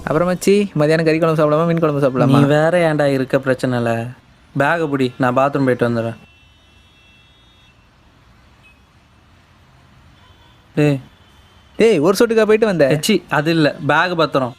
அப்புறம் மச்சி மதியானம் கறி குழம்பு சாப்பிடலாமா மீன் குழம்பு நீ சாப்பிடலாமா? வேற ஏன்டா இருக்க பிரச்சனை இல்லை. பேகை பிடி, நான் பாத்ரூம் போயிட்டு வந்துடுறேன். டேய் டேய் ஒரு சொட்டுக்கா போயிட்டு வந்த? எச்சி அது இல்லை, பேகு பத்திரம்.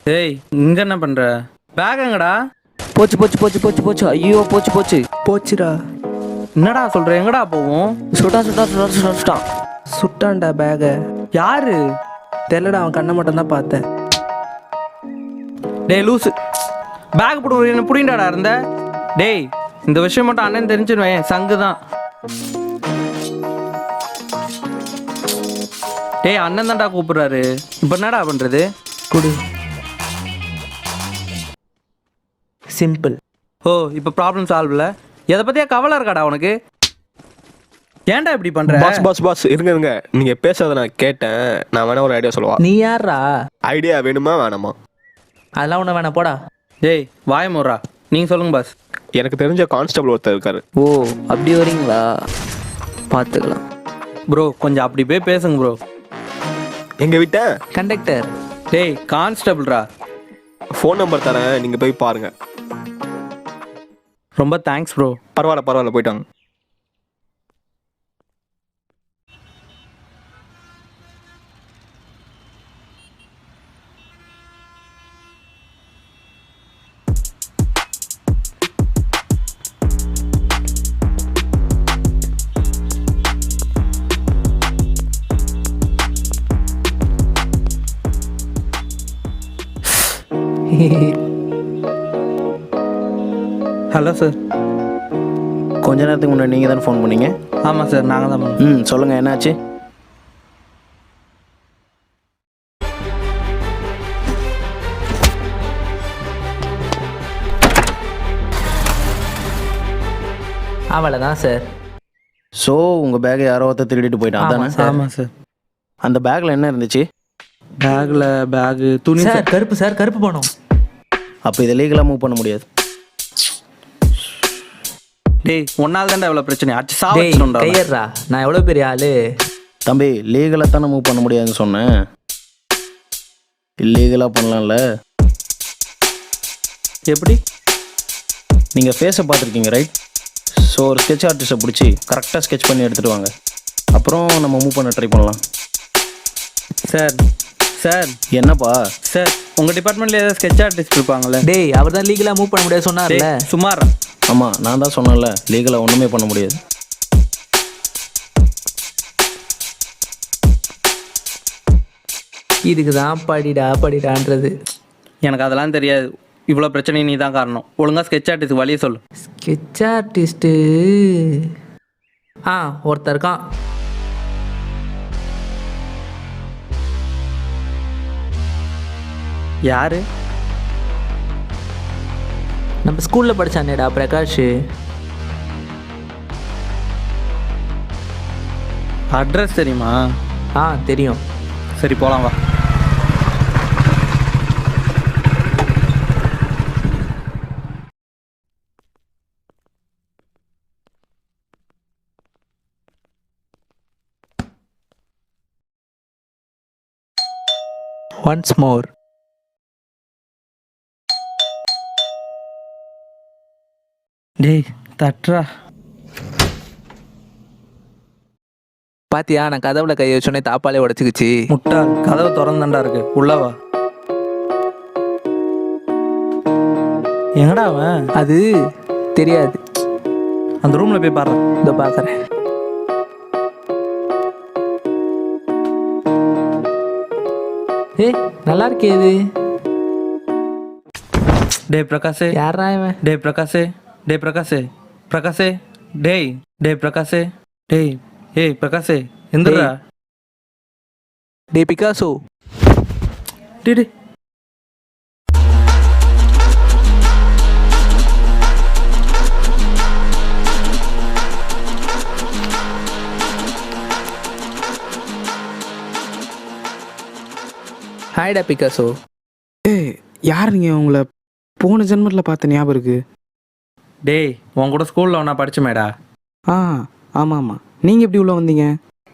டேய் இங்க என்ன பண்ற? பேக் எங்கடா? போச்சு போச்சு போச்சு போச்சு போச்சு, ஐயோ போச்சு போச்சு போச்சுடா. என்னடா சொல்ற? எங்கடா போவோம்? சுட்டான் சுட்டான்டா பேக. யாரு? தெரியலடா, அவன் கண்ணை மட்டும் தான் பார்த்தேன். டேய் லூசு, பேக் போட்டு என்ன புடிண்டாடா இருந்த? டேய் இந்த விஷயம் மட்டும் அண்ணன் தெரிஞ்சுடுவேன், சங்கு தான். டேய் அண்ணன் தான்டா கூப்பிடுறாரு, இப்போ என்னடா பண்றது? குடு. சிம்பிள். ஓ இப்போ ப்ராப்ளம் சால்வ்ல. எதை பத்தியா கவலை இருக்காடா உனக்கு? ஏன்டா இப்படி பண்ற? பாஸ் பாஸ் பாஸ் இருங்க, நீங்க பேசுறத நான் கேட்டேன். நான் வேணா ஒரு ஐடியா சொல்லவா? நீ யாரா? ஐடியா வேணுமா வேணாமா? அதெல்லாம் ஒன்று வேணாம் போடா. டேய் வாய முறா, நீங்க சொல்லுங்க பாஸ். எனக்கு தெரிஞ்ச கான்ஸ்டபிள் ஒருத்தர் இருக்காரு. ஓ அப்படி வரீங்களா? பார்த்துக்கலாம். ப்ரோ கொஞ்சம் அப்படி போய் பேசுங்க ப்ரோ. எங்க வீட்ட கண்டக்டர். டேய் கான்ஸ்டபிள்ரா. ஃபோன் நம்பர் தரேன், நீங்க போய் பாருங்க. ரொம்ப தேங்க்ஸ் ப்ரோ. பரவாயில்ல பரவாயில்ல, போயிட்டாங்க. Hello sir. கொஞ்ச நேரத்துக்கு முன்னாடி நீங்கள் தானே ஃபோன் பண்ணீங்க? ஆமாம் சார், நாங்கள் தான் பண்ணோம். சொல்லுங்கள், என்னாச்சு? அவ்வளோதான் சார். ஸோ உங்கள் பேக்கை யாரோ ஒருத்தர் திருடிட்டு போயிட்டான் ஆமா தானே? சார். ஆமாம் சார். அந்த பேக்கில் என்ன இருந்துச்சு? பேகு துணி சார் கருப்பு சார், கருப்பு பணம். அப்போ இதை லீகலாக மூவ் பண்ண முடியாது. டேய் ஒன்னால் தான்டா இவ்வளோ பிரச்சனை ஆச்சு. டேய் சாப்பிட்டுடா. கையறா, நான் எவ்வளோ பெரிய ஆளு. தம்பி லீகலாக தானே மூவ் பண்ண முடியாதுன்னு சொன்னேன். இல்லீகலாக பண்ணலாம்ல. எப்படி? நீங்கள் ஃபேஸை பார்த்துருக்கீங்க ரைட்? ஸோ ஒரு ஸ்கெட்ச் ஆர்டிஸ்ட்டை பிடிச்சி கரெக்டாக ஸ்கெட்ச் பண்ணி எடுத்துகிட்டு வாங்க. அப்புறம் நம்ம மூவ் பண்ண ட்ரை பண்ணலாம். சார் சார் என்னப்பா? சார் உங்கள் டிபார்ட்மெண்ட்டில் ஏதாவது ஸ்கெட்ச் ஆர்டிஸ்ட் இருப்பாங்கல்ல? டேய் அவர் தான் லீகலாக மூவ் பண்ண முடியாது சொன்னார்ல. டேய், சுமாரா? ஆமாம் நான் தான் சொன்னேன்ல, லீகலாக ஒன்றுமே பண்ண முடியாது. இதுக்கு தான் படிடான்றது. எனக்கு அதெல்லாம் தெரியாது. இவ்வளோ பிரச்சனை நீ தான் காரணம். ஒழுங்காக ஸ்கெட்ச் ஆர்டிஸ்ட் வழியை சொல்லு. ஸ்கெட்ச் ஆர்டிஸ்ட்டு ஒருத்தர் இருக்கான். யாரு? நம்ம ஸ்கூலில் படித்தானேடா பிரகாஷ். அட்ரஸ் தெரியுமா? தெரியும். சரி போகலாம் வா. Once more. டேய் தட்ரா. பாத்தியா, நான் கதவுல கை வச்சோடனே தாப்பாலே உடச்சிக்கிச்சு. முட்டாள், கதவு திறந்தாண்டா இருக்கு, உள்ளவா. எங்கடா அவன்? அது தெரியாது. அந்த ரூம்ல போய் பாரு. இதோ பார்க்குறேன். நல்லா இருக்கே இது. டேய் பிரகாஷே. யாரா இவன்? டேய் பிரகாஷே. டேய் பிரகாஷே. பிரகாஷே. டேய் டேய் பிரகாஷே. டேய் ஏய் பிரகாஷே எந்திரா. டேய் பிகாசோ. டேய் டேய். ஹாய்டா பிகாசோ. ஏய் யார் நீங்கள் உங்களை போன ஜென்மத்தில் பார்த்த ஞாபகம் இருக்கு? டேய் உன் கூட ஸ்கூலில் ஒன்றா படிச்சமேடா. ஆ ஆமாம் ஆமாம். நீங்கள் எப்படி உள்ளே வந்தீங்க?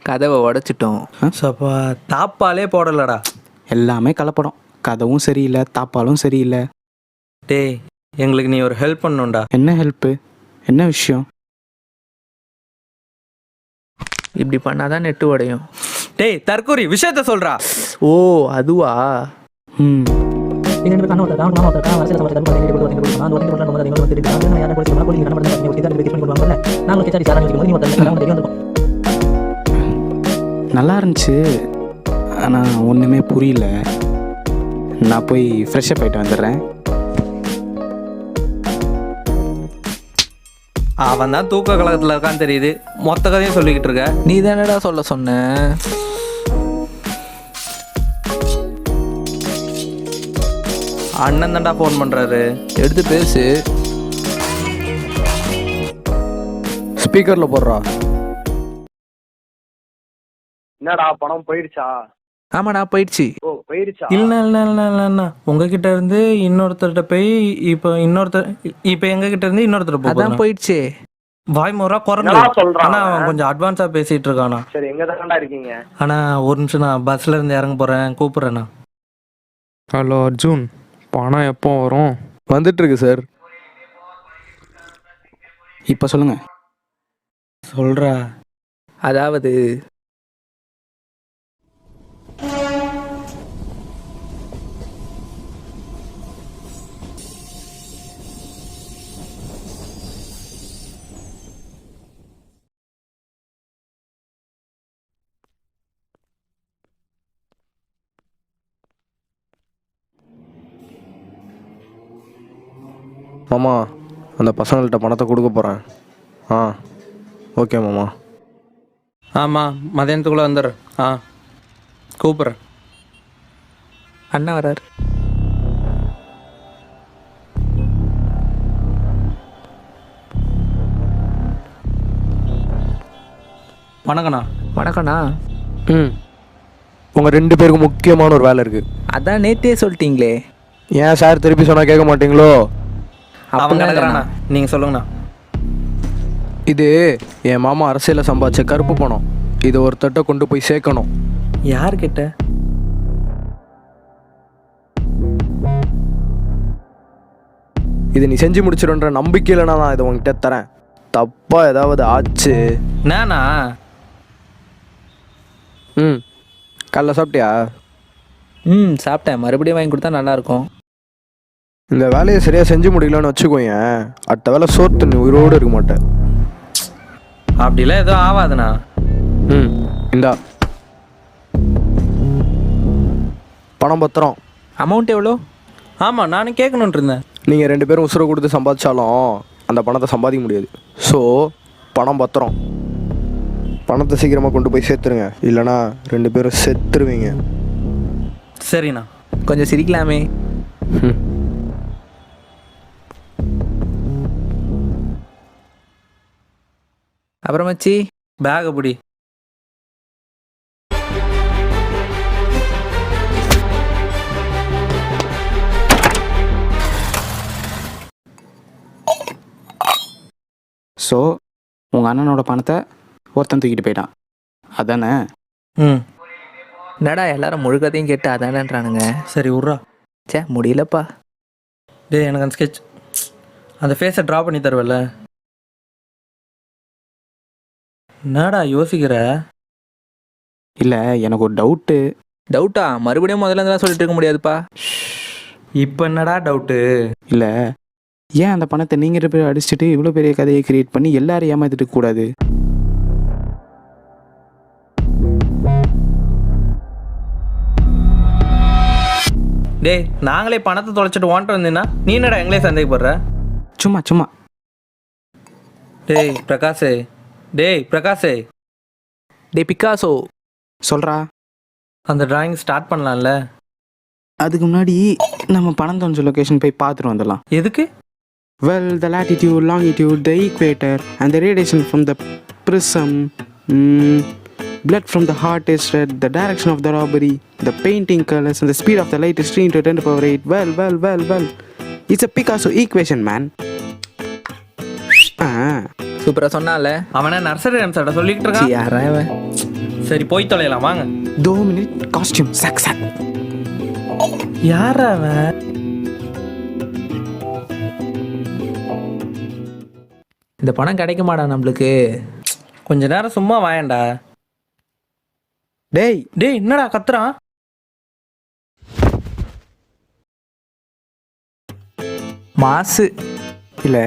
கதவை உடைச்சிட்டோம். சப்பா தாப்பாலே போடலடா. எல்லாமே கலப்படம். கதவும் சரியில்லை, தாப்பாலும் சரியில்லை. டேய் எங்களுக்கு நீ ஒரு ஹெல்ப் பண்ணணும்டா. என்ன ஹெல்ப்பு? என்ன விஷயம்? இப்படி பண்ணாதான் நெட்டு உடையும். டேய் தற்கூரி விஷயத்த சொல்றா. ஓ அதுவா? ம் நல்லா இருந்துச்சு, ஆனால் ஒன்றுமே புரியல. நான் போய் ஃப்ரெஷ்ஷப் ஆகிட்டு வந்துடுறேன். அவன் தான் தூக்க கழகத்தில் இருக்கான்னு தெரியுது. மொத்த கதையும் சொல்லிக்கிட்டு இருக்க. நீ தானடா சொல்ல சொன்ன. அண்ணன் தான்டா ஃபோன் பண்ணுறாரு. எடுத்து பேசு. ஸ்பீக்கரில் போடுறா. என்னடா பணம் போயிடுச்சா? ஆமாடா போயிடுச்சு. ஓ போயிடுச்சா? இல்லைண்ணா உங்ககிட்ட இருந்து இன்னொருத்தர்கிட்ட போய் இப்போ எங்ககிட்ட இருந்து இன்னொருத்தர் அதான் போகிறான். போயிடுச்சே. வாய்மூரா குறைஞ்சு. என்னடா சொல்றான் ஆனால் அவன் அவன்? கொஞ்சம் அட்வான்ஸாக பேசிகிட்டு இருக்கானா. சரி எங்க தான்டா இருக்கீங்க? ஆனால் ஒரு நிமிஷம் நான் பஸ்ஸில் இருந்து இறங்க போகிறேன், கூப்பிட்றேண்ணா. ஹலோ அர்ஜுன், பணம் எப்போ வரும்? வந்துட்டுருக்கு சார். இப்போ சொல்லுங்கள். சொல்கிறா. அதாவது மாமா, அந்த பசங்கள்கிட்ட பணத்தை கொடுக்க போகிறேன். ஆ ஓகே மாமா. ஆமாம் மதியானத்துக்குள்ளே வந்துடுறேன். ஆ கூப்பிட்றேன். அண்ணா வரார். வணக்கண்ணா. வணக்கண்ணா. ம், உங்கள் 2 பேருக்கு முக்கியமான ஒரு வேலை இருக்குது. அதான் நேத்தே சொல்லிட்டீங்களே. ஏன் சார் திருப்பி சொன்னால் கேட்க மாட்டீங்களோ? அவன் அப்படிலாம் கிடக்குறாண்ணா, இல்லைண்ணா. நீங்கள் சொல்லுங்கண்ணா. இது என் மாமா அரசியலில் சம்பாதிச்ச கருப்பு பணம். இது ஒருத்தட்ட கொண்டு போய் சேர்க்கணும். யார்கிட்ட? இது நீ செஞ்சு முடிச்சிடுன்ற நம்பிக்கையில் நான் இதை உங்ககிட்ட தரேன். தப்பாக ஏதாவது ஆச்சு. நானா? ம், காலைல சாப்பிட்டியா? சாப்பிட்டேன். மறுபடியும் வாங்கி கொடுத்தா நல்லாயிருக்கும். இந்த வேலையை சரியாக செஞ்சு முடியலன்னு வச்சுக்கோங்க, அடுத்த வேலை சோத்து நீ உயிரோடு இருக்க மாட்டேன். அப்படிலாம் எதுவும் ஆகாதுண்ணா. ம், இந்தா பணம் பத்திரம். அமௌண்ட் எவ்வளோ? ஆமாம் நானும் கேட்கணுன்ட்டு இருந்தேன். நீங்கள் 2 பேரும் உசுரை கொடுத்து சம்பாதிச்சாலும் அந்த பணத்தை சம்பாதிக்க முடியாது. ஸோ பணம் பத்திரம். பணத்தை சீக்கிரமாக கொண்டு போய் சேர்த்துருங்க, இல்லைனா 2 பேரும் செத்துருவீங்க. சரிண்ணா. கொஞ்சம் சிரிக்கலாமே. ம், அப்புறமாச்சி பேகை பிடி. ஸோ உங்கள் அண்ணனோட பணத்தை ஒருத்தன் தூக்கிட்டு போயிட்டான், அதானே? ம் என்னடா எல்லாரும் முழுக்கதையும் கேட்டு அதானன்றானுங்க. சரி விட்றா. சே முடியலப்பா. டேய் எனக்கு அந்த ஸ்கெட்ச், அந்த ஃபேஸை ட்ரா பண்ணி தருவல்ல? என்னடா யோசிக்கிற? இல்லை எனக்கு ஒரு டவுட்டு. டவுட்டா? மறுபடியும் முதல்ல இருந்தாலும் சொல்லிட்டு இருக்க முடியாதுப்பா. இப்போ என்னடா டவுட்டு? இல்லை, ஏன் அந்த பணத்தை நீங்கள் 2 பேர் அடிச்சுட்டு இவ்வளோ பெரிய கதையை கிரியேட் பண்ணி எல்லாரும் ஏமாத்திட்டு கூடாது? டேய் நாங்களே பணத்தை தொலைச்சிட்டு ஓன்ட்டு வந்தீங்கன்னா நீ என்னடா எங்களே சந்தேகப்படுற? சும்மா சும்மா. டேய் பிரகாஷே, டேய் பிரகாஷே. டே பிக்காசோ. சொல்கிறா. அந்த டிராயிங் ஸ்டார்ட் பண்ணலாம்ல? அதுக்கு முன்னாடி நம்ம பணம் தோன்ற லொக்கேஷன் போய் பார்த்துட்டு வந்துடலாம். எதுக்கு? Well, the latitude, longitude, the equator, and the radiation from the prism. Blood from the heart is red. The direction of the robbery, the painting colors, and the speed of the light is 3 into 10 to the power 8. Well. It's a Picasso equation, man. சூப்பரா சொன்னால. அவனை nursery ரம்சாட்ட சொல்லிக்கிட்டு இருக்கான். யாரா இவன்? சரி போய் தொலைலாம் வாங்க. 2 minute costume, sack. யாரா அவன்? இந்த பணம் கிடைக்குமாடா நம்மளுக்கு? கொஞ்ச நேரம் சும்மா வாயேன்டா. டேய் டேய் என்னடா கத்துறான்? மாசு இல்ல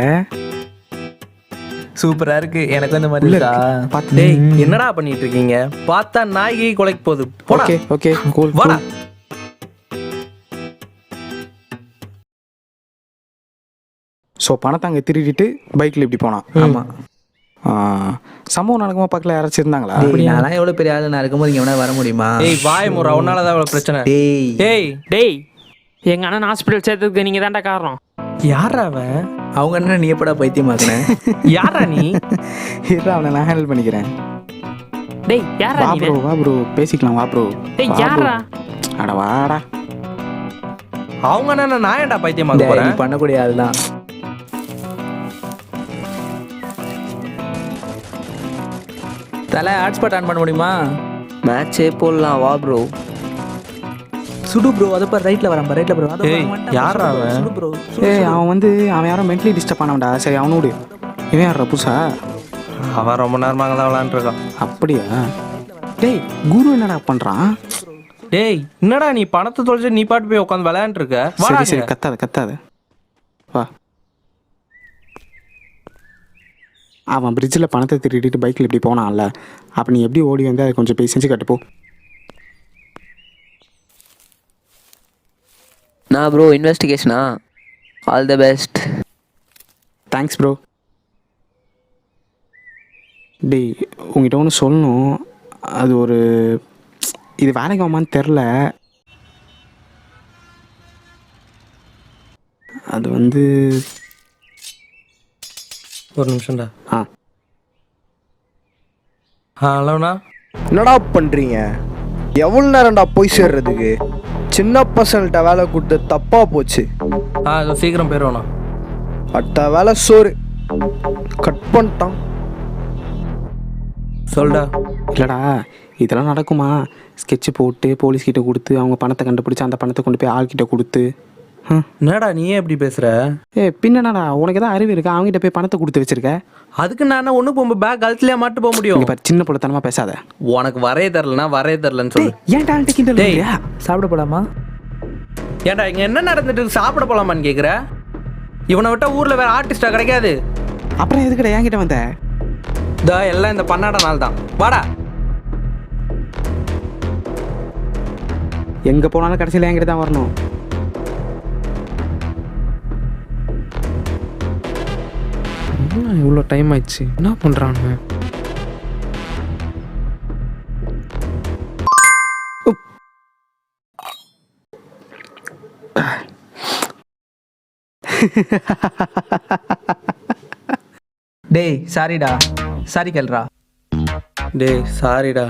சூப்பரா இருக்கு. எனக்கு அந்த மாதிரி உள்ள இருக்கா? இருக்கு. பார்த்து டேய் என்னடா பண்ணிட்டு இருக்கீங்க? பார்த்தா நாய்க்கு கொலைக்கு போகுது. போடா. ஓகே கூல் வாடா. ஸோ பணத்தை அங்கே திருடிட்டு பைக்கில் இப்படி போனான். ஆமா. சம்பவம் நடக்குமா பக்கத்தில் யாராச்சும் இருந்தாங்களா? டேய், நான்லாம் எவ்வளவு பெரிய ஆளு, நான் இருக்கும்போது இங்க வேணா வர முடியுமா? டேய் வாய் முறை, உன்னாலதான் இவ்வளவு பிரச்சனை. டேய் டேய் டேய் எங்க அண்ணன் ஹாஸ்பிட்டல் சேர்த்ததுக்கு நீங்க தான்டா காரணம். யாரா அவன்? அவங்க என்ன நீ எப்படா பைத்தியமாக்குன? யாரா நீ? இல்லை அவனை நான் ஹேண்டில் பண்ணிக்கிறேன். டேய் யாரா வா நீ? ப்ரோ பேசிக்கலாம் வா ப்ரோ. டேய் யாரா? அட வாடா. அவங்க என்ன நான் ஏன்டா பைத்தியமாக டேய், நீ போறேன்? பண்ணக்கூடிய ஆள் தான். தலை ஹாட்ஸ்பாட் ஆன் பண்ண முடியுமா? மேட்சே போடலாம் வா ப்ரோ. சுடு ப்ரோ, அதை பாரு ரைட்ல வரான் பாரு, ரைட்ல ப்ரோ. ஏய், யாரா அவன்? சுடு ப்ரோ. ஏய் அவன் யாரோ மென்டலி டிஸ்டர்ப் பண்ணவன்டா. சரி அவனோடு இவன் யாரா புதுசா? அவன் ரொம்ப நேரமாக தான் விளாண்டுருக்கான். அப்படியா? டேய் குரு என்னடா பண்ணுறான்? டேய் என்னடா நீ பணத்தை தொலைச்சு நீ பாட்டு போய் உட்காந்து விளையாண்டுருக்க? சரி கத்தாத வா. அவன் பிரிட்ஜில் பணத்தை திருடிட்டு பைக்கில் இப்படி போனான்ல, அப்போ நீ எப்படி ஓடி வந்து அதை கொஞ்சம் போய் செஞ்சு கட்டுப்போ. நான் ப்ரோ இன்வெஸ்டிகேஷனா? All the best. Thanks bro. டேய் உங்ககிட்ட ஒன்று சொல்லணும். அது ஒரு இது வேலைக்கு ஆமான்னு தெரில. அது வந்து ஒரு நிமிஷம்டா. ஆ ஹலோண்ணா. என்னடா பண்ணுறீங்க? எவ்வளோ நேரம்டா போய் சேர்றதுக்கு? சின்ன பசங்கள்கிட்ட வேலை கொடுத்து தப்பாக போச்சு. இதோ சீக்கிரம் போயிடுவோண்ணா. அடுத்த வேலை சோறு கட் பண்ணிட்டான். சொல்டா. இல்லைடா இதெல்லாம் நடக்குமா? ஸ்கெட்சு போட்டு போலீஸ்கிட்ட கொடுத்து அவங்க பணத்தை கண்டுபிடிச்சி அந்த பணத்தை கொண்டு போய் ஆள்கிட்ட கொடுத்து. என்னடா நீயே எப்படி பேசுற? பின்னடா உனக்கு தான் அறிவு இருக்கா? அவங்ககிட்ட போய் பணத்தை கொடுத்து வச்சிருக்க. அதுக்கு நான் ஒண்ணு போகும்போது பேக் கழுத்துலயே மாட்டு போக முடியும். இங்க சின்ன பொழுத்தனமா பேசாத. உனக்கு வரைய தரலன்னா வரைய தரலன்னு சொல்லு. ஏன் டால்ட்ட கிண்டல் பண்றியா? சாப்பிட போலாமா? ஏன்டா இங்க என்ன நடந்துட்டு இருக்கு? சாப்பிட போலாமான்னு கேக்குற? இவனை விட்டா ஊர்ல வேற ஆர்டிஸ்டா கிடைக்காது. அப்புறம் எதுக்குடா என்கிட்ட வந்த? எல்லாம் இந்த பண்ணாட நாள் தான். வாடா. எங்க போனாலும் கடைசியில் என்கிட்ட தான் வரணும். இவ்வளோ டைம் ஆயிடுச்சு, என்ன பண்ணுறானுங்க? டேய் சாரிடா, சாரி கேள்றா. டேய் சாரிடா.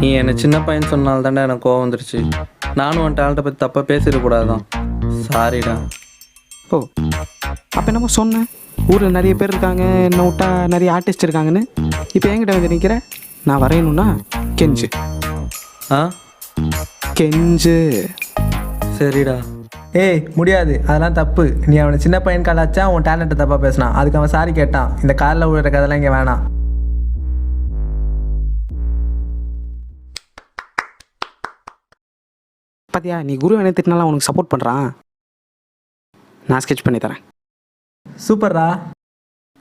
நீ என்ன சின்ன பையன் சொன்னால தாண்டா எனக்கு கோவம் வந்துருச்சு. நானும் உன் டேலண்ட்டை பற்றி தப்பாக பேசிடக்கூடாதான். சாரிடா. ஓ அப்போ என்னமோ சொன்னேன், ஊரில் நிறைய பேர் இருக்காங்க, என்ன விட்டா நிறைய ஆர்டிஸ்ட் இருக்காங்கன்னு. இப்போ என்கிட்ட வந்து நிற்கிற, நான் வரையணும்னா கெஞ்சு. கெஞ்சு. சரிடா. ஏய் முடியாது, அதெல்லாம் தப்பு. நீ அவனை சின்ன பையன் காலாச்சா, உன் டேலண்ட்டை தப்பாக பேசினான், அதுக்கு அவன் சாரி கேட்டான். இந்த காலில் விழுற கதெல்லாம் இங்கே வேணாம். பாத்தியா, நீ குரு என்ன திட்டினாலும் உனக்கு சப்போர்ட் பண்ணுறான். நான் ஸ்கெட்ச் பண்ணி தரேன். சூப்பர்ரா.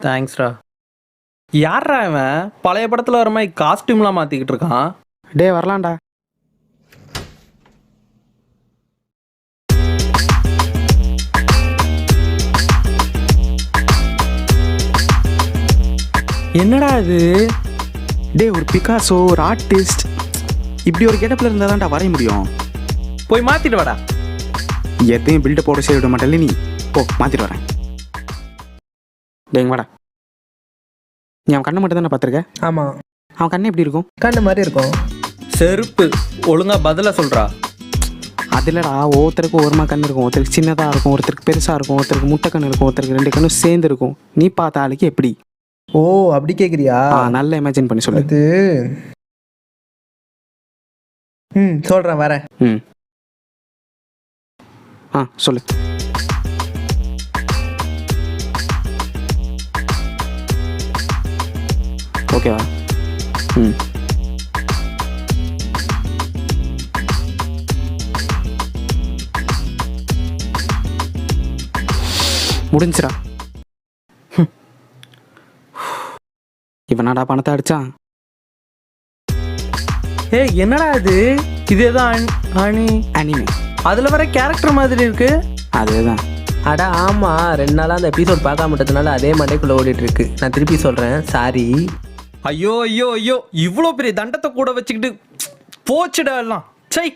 தேங்க்ஸ்டா. யார்ரா இவன்? பழைய படத்தில் வர மாதிரி காஸ்டியூம்லாம் மாற்றிக்கிட்டு இருக்கான். டே வரலாம்டா. என்னடா இது? டே ஒரு பிகாசோ, ஒரு ஆர்டிஸ்ட். இப்படி ஒரு கெட்டப்பில் இருந்தால் தான்டா வரைய முடியும். போய் மாத்திட்டு வாடா. எதையும் பில்டப் போட செய்ய விட மாட்டேன்ல நீ. போ மாற்றிட்டு வரேன். டேங்க வாடா. நீ அவன் கண்ணை மட்டும் தானே பார்த்துருக்க? ஆமாம், அவன் கண்ணு எப்படி இருக்கும்? கண்ணு மாதிரி இருக்கும். செருப்பு ஒழுங்கா பதில சொல்றா. அதில்லடா, ஒவ்வொருத்தருக்கு ஒருமா கண்ணு இருக்கும். ஒருத்தருக்கு சின்னதாக இருக்கும், ஒருத்தருக்கு பெருசாக இருக்கும், ஒருத்தருக்கு முட்டை கண்ணு இருக்கும், ஒருத்தருக்கு 2 கண்ணும் சேர்ந்து இருக்கும். நீ பார்த்த ஆளுக்கு எப்படி? ஓ அப்படி கேட்குறியா? நல்லா இமேஜின் பண்ணி சொல்லு. அது சொல்கிறேன் வரேன். சொல்லு. ஓகேவா? முடிஞ்சிடா. இவனாடா பணத்தை அடிச்சான். ஏய் என்னடா இது? இதேதான் அனிமே. அதுல வர கேரக்டர் மாதிரி இருக்கு. அதேதான். அட ஆமாம், 2 நாளாக அந்த எபிசோட் பார்க்காம விட்டதுனால அதே மண்டைக்குள்ளே ஓடிட்டு இருக்கு. நான் திருப்பி சொல்கிறேன், சாரி. ஐயோ ஐயோ ஐயோ, இவ்வளோ பெரிய தண்டத்தை கூட வச்சுக்கிட்டு போச்சுடா எல்லாம். சை,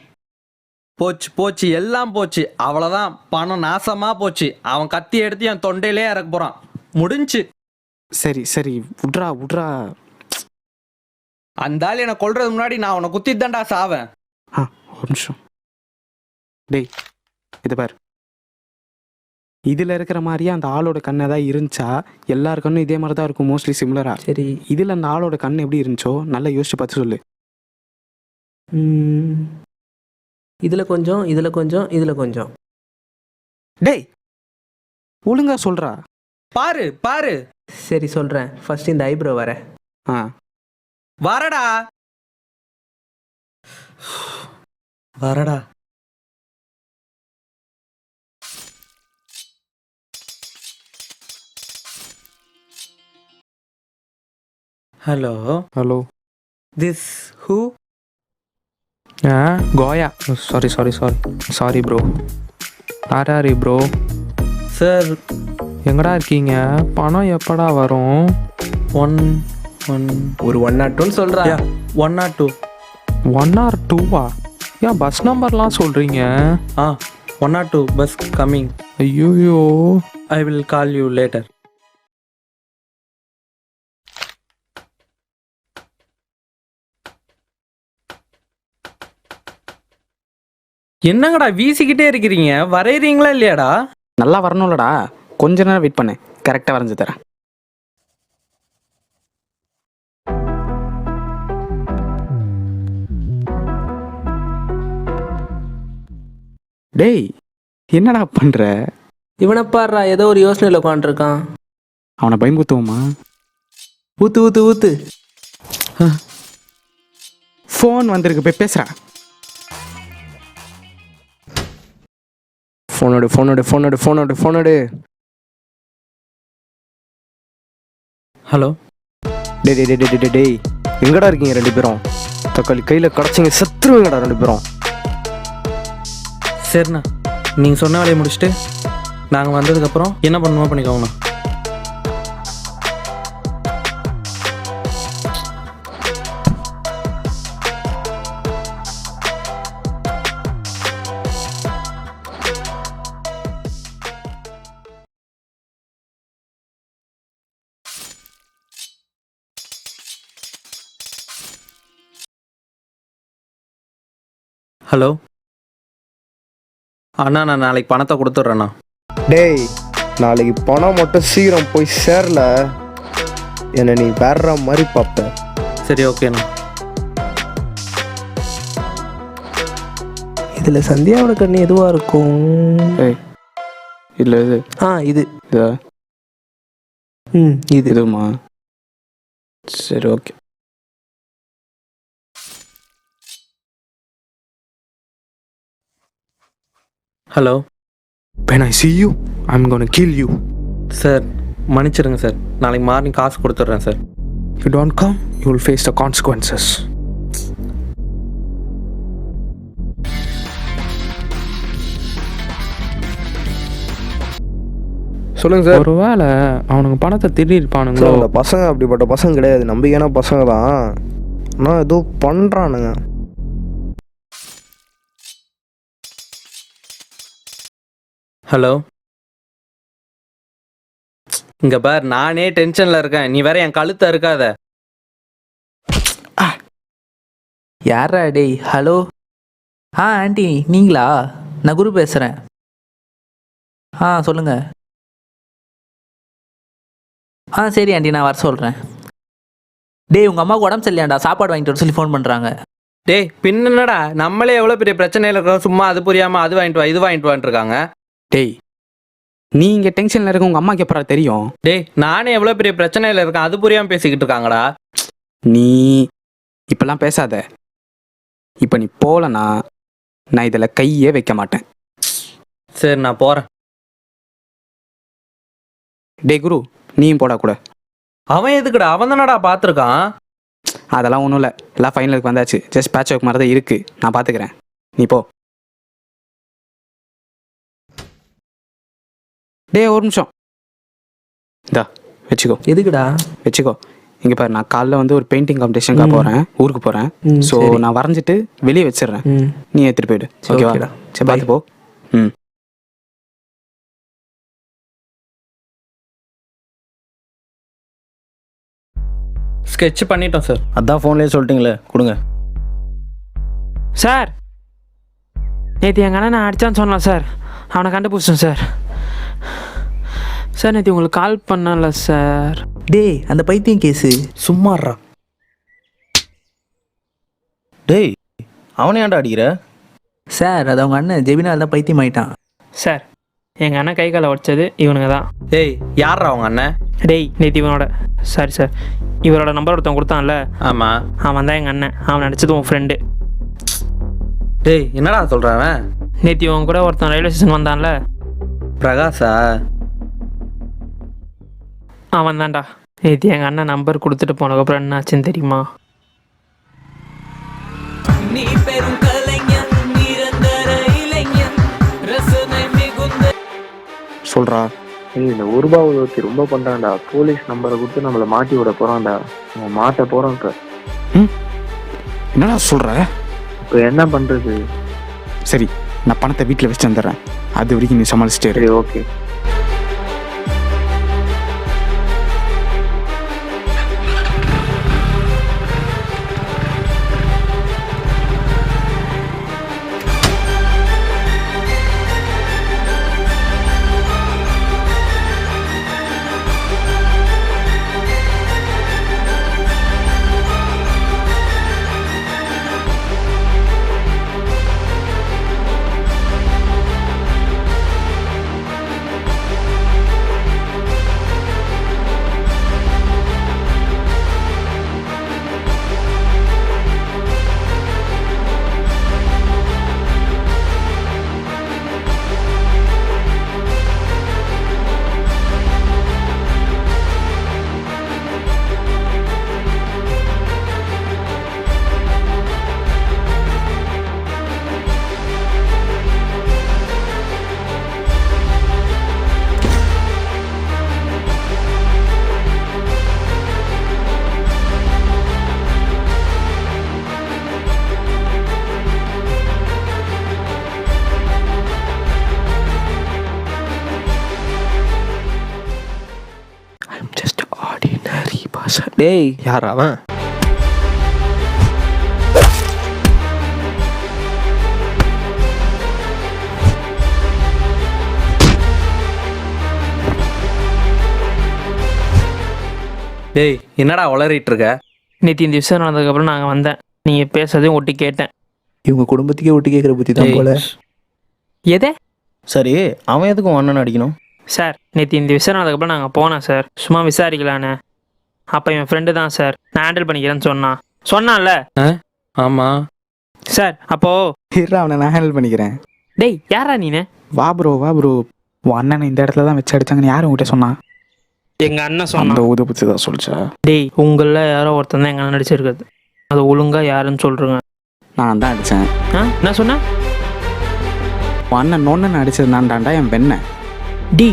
போச்சு போச்சு, எல்லாம் போச்சு. அவ்வளோதான், பணம் நாசமாக போச்சு. அவன் கத்தி எடுத்து என் தொண்டையிலே இறக்க போகிறான். முடிஞ்சு. சரி சரி, விட்றா. அந்த ஆள் என்னை கொல்றது முன்னாடி நான் உன்னை குத்தி தான்டா சாவேன். ஒரு நிமிஷம். டேய் இது பாரு. இதில் இருக்கிற மாதிரியே அந்த ஆளோட கண்ணை தான் இருந்துச்சா? எல்லார் கண்ணும் இதே மாதிரி தான் இருக்கும், மோஸ்ட்லி சிமிலரா. சரி, இதில் அந்த ஆளோட கண் எப்படி இருந்துச்சோ நல்லா யோசிச்சு பார்த்து சொல்லு. இதில் கொஞ்சம், இதில் கொஞ்சம், இதில் கொஞ்சம். டேய் ஒழுங்கா சொல்றா. பாரு பாரு. சரி சொல்கிறேன். ஃபர்ஸ்ட் இந்த ஐப்ரோ வர. வரடா வரடா. Hello hello. This who? கோயா. Sorry bro. ஆராரி ப்ரோ. சார் எங்கடா இருக்கீங்க? பணம் எப்படா வரும்? ஒரு 102 சொல்கிறா. 102. 102வா? ஏன் பஸ் நம்பர்லாம் சொல்கிறீங்க? 102 பஸ் கம்மிங். ஐயோயோ. I will call you later. என்னங்கடா வீசிக்கிட்டே இருக்கிறீங்க? வரைகிறீங்களா இல்லையாடா? நல்லா வரணும்லடா, கொஞ்ச நேரம் வெயிட் பண்ணு, கரெக்டாக வரைஞ்சி தரேன். டேய் என்னடா பண்ற? இவனை பாடுறா, ஏதோ ஒரு யோசனையில் உட்காந்துருக்கான். அவனை பயன்படுத்துவோமா? ஊத்து ஊத்து ஊத்து. ஃபோன் வந்திருக்கு, போய் பேசுறா. ஃபோனோடு. ஹலோ. டேய் எங்கடா இருக்கீங்க 2 பேரும்? தக்காளி கையில் கிடச்சிங்க, செத்துருவீங்கடா 2 பேரும். சரிண்ணா, நீங்கள் சொன்ன வேலையை முடிச்சுட்டு நாங்கள் வந்ததுக்கப்புறம் என்ன பண்ணுமோ பண்ணிக்கோங்கண்ணா. ஹலோ அண்ணா, நான் நாளைக்கு பணத்தை கொடுத்துட்றேண்ணா. டேய் நாளைக்கு பணம் மட்டும் சீக்கிரம் போய் சேரல, என்னை நீ வேற மாதிரி பார்ப்ப. சரி ஓகேண்ணா. இதில் சந்தியாவோட கண்ணு எதுவாக இருக்கும்? இல்லை இது. இது இதா? இது இதுமா? சரி okay. Hello. When I see you, I'm gonna kill you. Sir மன்னிச்சிடுங்க சார், நாளைக்கு மார்னிங் காசு கொடுத்துட்றேன் sir. You don't come, you will face the consequences. சொல்லுங்க சார். ஒருவேளை அவனுக்கு பணத்தை திருடிருப்பானுங்களோ? அந்த பசங்க அப்படிப்பட்ட பசங்க கிடையாது, நம்பிக்கையான பசங்க தான். ஆனால் ஏதோ பண்ணுறானுங்க. ஹலோ, இங்க பார், நானே டென்ஷன்ல இருக்கேன், நீ வேற என் கழுத்தை இருக்காத. யாரா டேய்? ஹலோ. ஆண்டி நீங்களா? நான் குரு பேசுகிறேன். சொல்லுங்கள். சரி ஆண்டி, நான் வர சொல்கிறேன். டேய், உங்கள் அம்மாவுக்கு உடம்பு சரியில்லையாண்டா, சாப்பாடு வாங்கிட்டு வர சொல்லி ஃபோன் பண்ணுறாங்க. டேய், பின்னடா, நம்மளே எவ்வளோ பெரிய பிரச்சனையில் இருக்கிறோம், சும்மா அது புரியாமல் அது வாங்கிட்டு வா இது வாங்கிட்டு வான்ட்டு இருக்காங்க. டேய், நீங்கள் டென்ஷனில் இருக்க உங்கள் அம்மாக்கு எப்பரா தெரியும்? டேய், நானே எவ்வளோ பெரிய பிரச்சனையில் இருக்கேன், அது புரியாமல் பேசிக்கிட்டு இருக்காங்கடா. நீ இப்பெல்லாம் பேசாத. இப்போ நீ போகலன்னா நான் இதில் கையே வைக்க மாட்டேன். சரி, நான் போகிறேன். டேய் குரு, நீயும் போடா கூட. அவன் எதுக்குடா? அவன் தானடா பார்த்துருக்கான். அதெல்லாம் ஒன்றும் இல்லை, எல்லாம் ஃபைனலுக்கு வந்தாச்சு. ஜஸ்ட் பேட்ச் ஒர்க் மாதிரி தான் இருக்குது, நான் பார்த்துக்கிறேன். நீ போ. டேய் ஒரு நிமிஷம், இந்தா வச்சுக்கோ. எதுக்குடா? வச்சுக்கோ. இங்கே பாரு, நான் காலைல வந்து ஒரு பெயிண்டிங் காம்படிஷனுக்காக போகிறேன், ஊருக்கு போகிறேன். ஸோ நான் வரைஞ்சிட்டு வெளியே வச்சிடுறேன், நீ எடுத்துகிட்டு போயிடு. ஓகேவா? சரி, பார்த்து போ. ஸ்கெட்ச் பண்ணிட்டோம் சார். அதான் ஃபோன்லேயே சொல்லிட்டீங்களே, கொடுங்க. சார், நேற்று எங்கள் அண்ணன் நான் அடித்தான்னு சொன்னான் சார், அவனை கண்டுபிடிச்சேன் சார். சார், நேற்று உங்களுக்கு கால் பண்ணல சார். டேய், அந்த பைத்தியம் கேஸு. சும்மாறா. டேய், அவனை ஏன்டா அடிக்கிற? சார், அது அவங்க அண்ணன் ஜெபினால் தான் பைத்தியம் ஆயிட்டான். சார், எங்கள் அண்ணன் கை காலை உடைச்சது இவனுங்க தான். டேய், யாரா அவங்க அண்ணன்? டேய், நேற்று இவனோட சாரி சார், இவரோட நம்பர் ஒருத்தன் கொடுத்தான்ல, ஆமாம், அவன் தான் எங்கள் அண்ணன். அவன் நடிச்சது உன் ஃப்ரெண்டு. டேய், என்னடா சொல்கிறவன்? நேற்று இவன் கூட ஒருத்தன் ரயில்வே ஸ்டேஷன் வந்தான்ல, பிரகாஷா? அவன் தான்டா. நேற்று எங்கள் அண்ணன் நம்பர் கொடுத்துட்டு போனதுக்கப்புறம் என்ன ஆச்சுன்னு தெரியுமா? சொல்கிறா. ஏய், இந்த ஒரு ரூபா உதவி ரொம்ப பண்ணுறான்டா. போலீஸ் நம்பரை கொடுத்து நம்மளை மாட்டி விட போகிறான்டா. நம்ம மாட்ட போகிறோம். இப்போ என்னடா சொல்கிற? இப்போ என்ன பண்ணுறது? சரி, நான் பணத்தை வீட்டில் வச்சுட்டு வந்துடுறேன், அது வரைக்கும் நீ சமாளிச்சிட்டே இரு. சரி, ஓகே. டேய், யார் அவன்? டேய், என்னடா உளறிட்டு இருக்க? நேற்று இந்த விஷயம் நடந்ததுக்கப்புறம் நாங்கள் வந்தேன், நீங்கள் பேசுறதையும் ஒட்டி கேட்டேன். இவங்க குடும்பத்துக்கே ஒட்டி கேட்குற புத்தி தான் போல. எதே? சரி, அவன் எதுக்கும் உன் அண்ணன் அடிக்கணும்? சார், நேற்று இந்த விஷயம் நடந்ததுக்கப்புறம் நாங்கள் போனோம் சார், சும்மா விசாரிக்கலான்னு. அப்போ என் ஃப்ரெண்டு தான் சார், நான் ஹேண்டில் பண்ணிக்கிறேன்னு சொன்னான்ல. ஆமாம் சார், அப்போது இருடா, அவனை நான் ஹேண்டில் பண்ணிக்கிறேன். டேய், யாரா நீனு? வா ப்ரோ, வா ப்ரோ. உன் அண்ணனை இந்த இடத்துல தான் வச்சு அடிச்சாங்கன்னு யாரும் உங்கள்கிட்ட சொன்னா? எங்கள் அண்ணன் அந்த சொன்னான். ஊதுபத்தி தான் சொல்லிச்சா? டேய், உங்களில் யாரோ ஒருத்தன் தான் எங்கள் அண்ணன் நடிச்சிருக்குது, அது ஒழுங்காக யாருன்னு சொல்கிறேங்க. நான் தான் அடித்தேன். என்ன சொன்னேன்? உன் அண்ணன் நொன்னு அடிச்சது நான் தாண்டா, என் பெண்ணை. டி,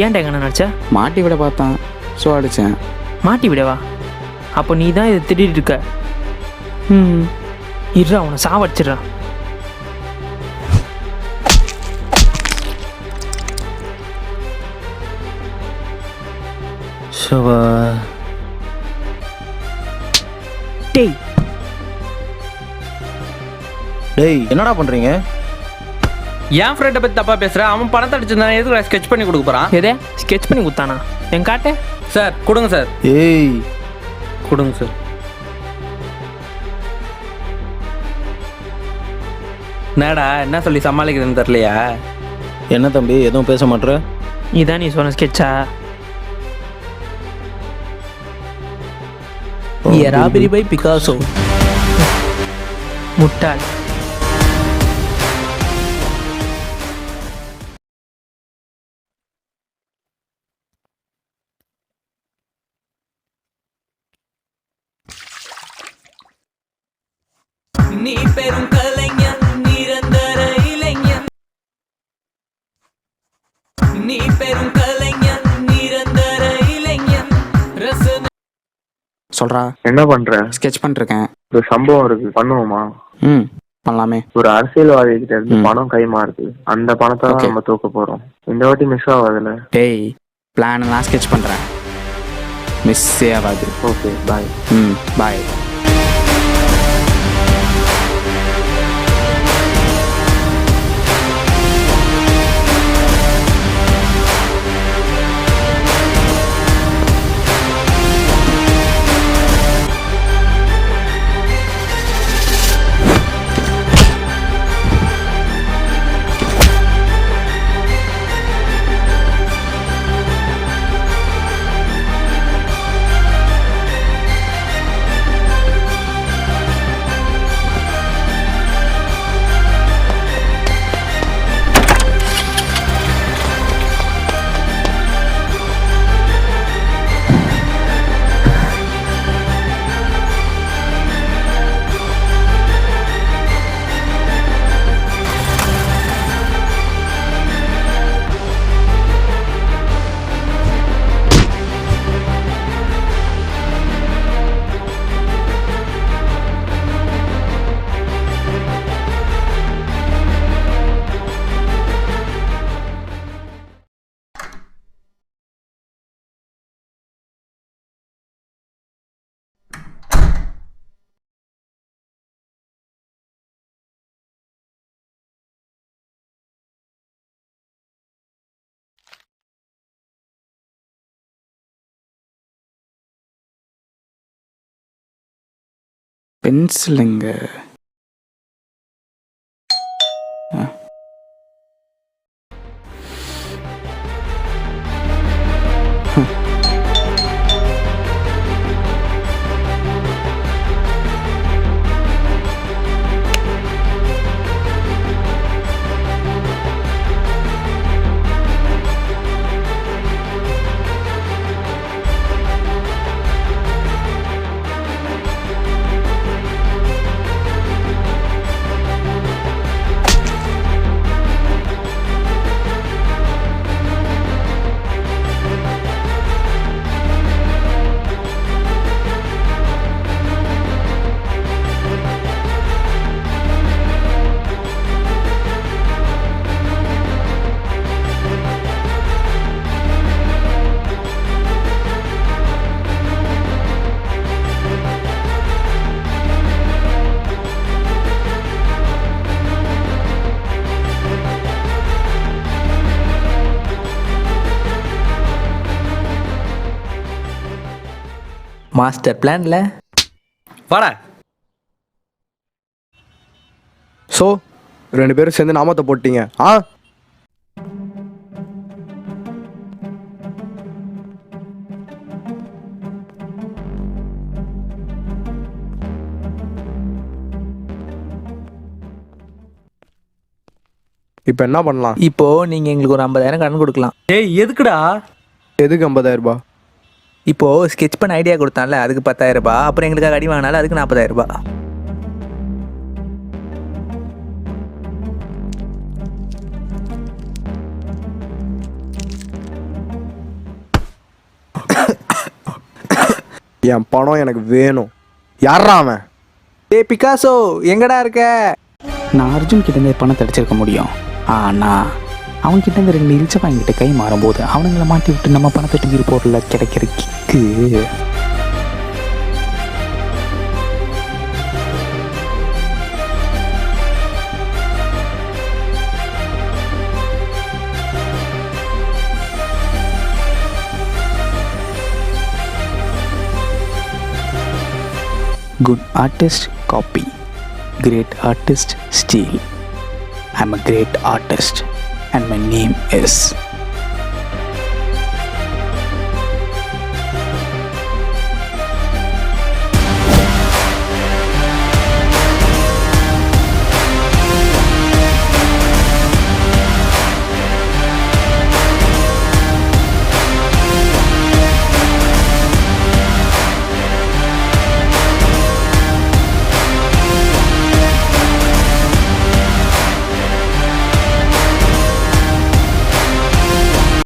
ஏன்டா எங்கள் அண்ணன் நடிச்ச? மாட்டி விட பார்த்தான், ஸோ அடித்தேன். மாட்டி விடவா? அப்போ நீ தான் இதை திட்டிகிட்டு இருக்க. இருடா, அவனை சாவடிச்சிடுறான். பிகாசோவா? டேய் டேய் என்னடா பண்றீங்க? என் ஃப்ரெண்டை பற்றி தப்பாக பேசுகிறேன். அவன் பணத்தை அடிச்சிருந்தானே எதுக்கு ஸ்கெட்ச் பண்ணி கொடுக்க போகிறான்? எதே ஸ்கெட்ச் பண்ணி கொடுத்தானா? என் காட்டு. சார் கொடுங்க சார். ஏய் கொடுங்க சார். என்னடா என்ன சொல்லி சமாளிக்கிறதுன்னு தெரியலையா? என்ன தம்பி எதுவும் பேச மாட்ற? இதான் நீ சொன்ன ஸ்கெட்சா? Robbery by Picasso. முட்டாள். நீ பெரும் கலைஞன், நிரந்தர இளைஞன். நீ பெரும் கலைஞன், நிரந்தர இளைஞன். சொல்கிறா. என்ன பண்ற? ஸ்கெட்ச் பண்ணிருக்கேன். ஒரு சம்பவம் இருக்கு, பண்ணுவோமா? ம் பண்ணலாமே. ஒரு அரசியல்வாதி கிட்ட இருந்து பணம் கைமாறுது. அந்த பணத்தை தான் நம்ம தூக்க போறோம். இந்த வாட்டி மிஸ் ஆகாதுல்ல? டேய் பிளான் எல்லாம் ஸ்கெட்ச் பண்ணுறேன், மிஸ்ஸே ஆகாது. Okay bye. ம் பாய். பென்சிலுங்க. மாஸ்டர் பிளான்ல வாடா. ஸோ 2 பேரும் சேர்ந்து நாமத்தை போட்டீங்க. இப்போ என்ன பண்ணலாம்? இப்போ நீங்க எங்களுக்கு ஒரு 50,000 கடன் கொடுக்கலாம். ஏய் எதுக்குடா? எதுக்கு 50,000 ரூபாய்? இப்போ ஸ்கெட்ச் பண்ண ஐடியா கொடுத்தான்ல அதுக்கு 10,000 ரூபாய், அப்புறம் எங்களுக்காக அடி வாங்கினால அதுக்கு 40,000 ரூபாய். என் பணம் எனக்கு வேணும். யாரா அவன்? டேய் பிகாசோ எங்கடா இருக்க? நான் அர்ஜுன் கிட்ட இருந்து பணத்தை அடிச்சிருக்க முடியும், ஆனால் அவன்கிட்ட இந்த 2 இழிச்ச வாங்கிட்டு கை மாறும்போது அவனுங்களை மாட்டி விட்டு நம்ம பணத்தை தூக்கி போடல கிடைக்கிற kick. Good artist copy, great artist steal. I'm a great artist and my name is